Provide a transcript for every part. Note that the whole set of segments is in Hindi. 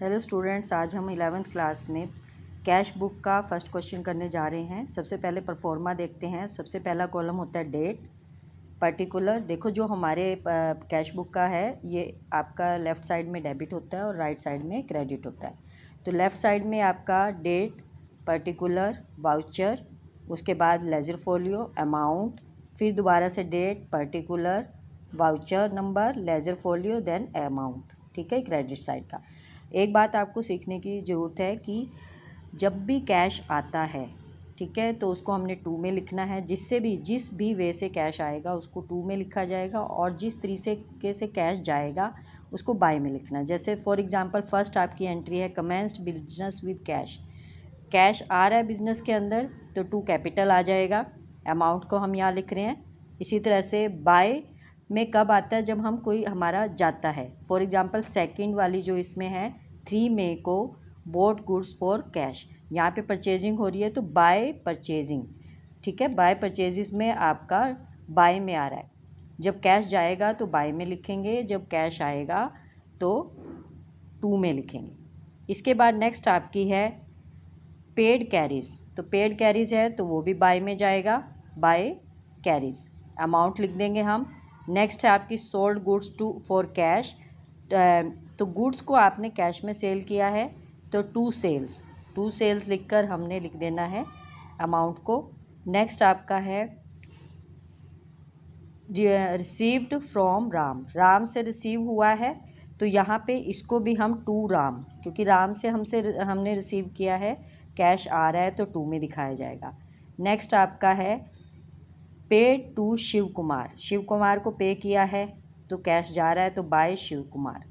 हेलो स्टूडेंट्स, आज हम 11th क्लास में कैश बुक का फर्स्ट क्वेश्चन करने जा रहे हैं। सबसे पहले परफॉर्मा देखते हैं। सबसे पहला कॉलम होता है डेट, पर्टिकुलर। देखो जो हमारे कैश बुक का है ये आपका लेफ़्ट साइड में डेबिट होता है और राइट साइड में क्रेडिट होता है। तो लेफ़्ट साइड में आपका डेट, पर्टिकुलर, वाउचर, उसके बाद लेजर फोलियो, अमाउंट, फिर दोबारा से date, particular, voucher number, ledger folio, then amount. ठीक है, क्रेडिट साइड का। एक बात आपको सीखने की ज़रूरत है कि जब भी कैश आता है, ठीक है, तो उसको हमने टू में लिखना है। जिस भी वे से कैश आएगा उसको टू में लिखा जाएगा, और जिस तरीके से कैश जाएगा उसको बाय में लिखना है। जैसे फॉर एग्जांपल फर्स्ट आपकी एंट्री है commenced business with cash. Cash आ रहा है बिजनेस के अंदर तो टू कैपिटल आ जाएगा, अमाउंट को हम यहाँ लिख रहे हैं। इसी तरह से बाय में कब आता है, जब हम कोई हमारा जाता है। फॉर एग्जांपल सेकंड वाली जो इसमें है 3 मई को बोट गुड्स फॉर कैश, यहाँ पे परचेजिंग हो रही है तो बाय परचेजिंग। ठीक है, बाय परचेजिस में आपका बाय में आ रहा है। जब कैश जाएगा तो बाय में लिखेंगे, जब कैश आएगा तो टू में लिखेंगे। इसके बाद नेक्स्ट आपकी है पेड कैरीज। तो पेड कैरीज है तो वो भी बाय में जाएगा, बाय कैरीज, अमाउंट लिख देंगे हम। नेक्स्ट है आपकी sold goods to for cash. तो गुड्स को आपने कैश में सेल किया है तो टू सेल्स लिखकर हमने लिख देना है अमाउंट को। नेक्स्ट आपका है रिसीव्ड फ्रॉम राम, राम से रिसीव हुआ है तो यहाँ पे इसको भी हम टू राम, क्योंकि राम से हमने रिसीव किया है, कैश आ रहा है तो टू में दिखाया जाएगा। नेक्स्ट आपका है पेड टू शिव कुमार, शिव कुमार को पे किया है तो कैश जा रहा है तो by Shiv Kumar.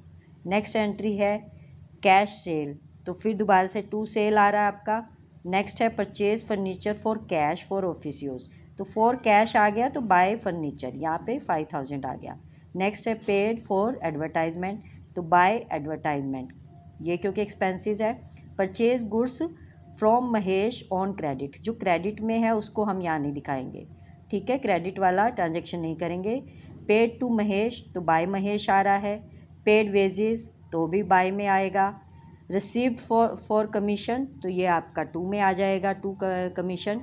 Next entry है कैश सेल, तो फिर दोबारा से टू सेल आ रहा है आपका। नेक्स्ट है purchase furniture for cash for office use, तो फॉर कैश आ गया तो बाय फर्नीचर, यहाँ पे 5000 आ गया। नेक्स्ट है पेड फॉर एडवर्टाइजमेंट, तो बाय एडवर्टाइजमेंट, ये क्योंकि एक्सपेंसेस है। Purchase goods from Mahesh on credit, जो क्रेडिट में है उसको हम यहाँ नहीं दिखाएंगे। ठीक है, क्रेडिट वाला ट्रांजेक्शन नहीं करेंगे। पेड टू महेश, तो बाय महेश आ रहा है। पेड वेजेस तो भी बाय में आएगा। रिसीव्ड फॉर कमीशन, तो ये आपका टू में आ जाएगा, to commission.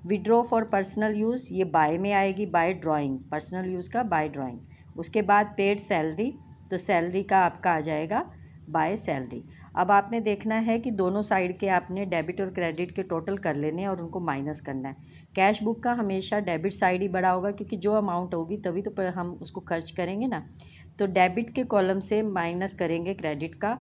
Withdraw for personal use, ये बाय में आएगी, बाय ड्राइंग, पर्सनल यूज़ का बाय ड्राइंग। उसके बाद पेड सैलरी, तो सैलरी का आपका आ जाएगा बाय सैलरी। अब आपने देखना है कि दोनों साइड के आपने डेबिट और क्रेडिट के टोटल कर लेने हैं और उनको माइनस करना है। कैश बुक का हमेशा डेबिट साइड ही बड़ा होगा, क्योंकि जो अमाउंट होगी तभी तो हम उसको खर्च करेंगे ना। तो डेबिट के कॉलम से माइनस करेंगे क्रेडिट का,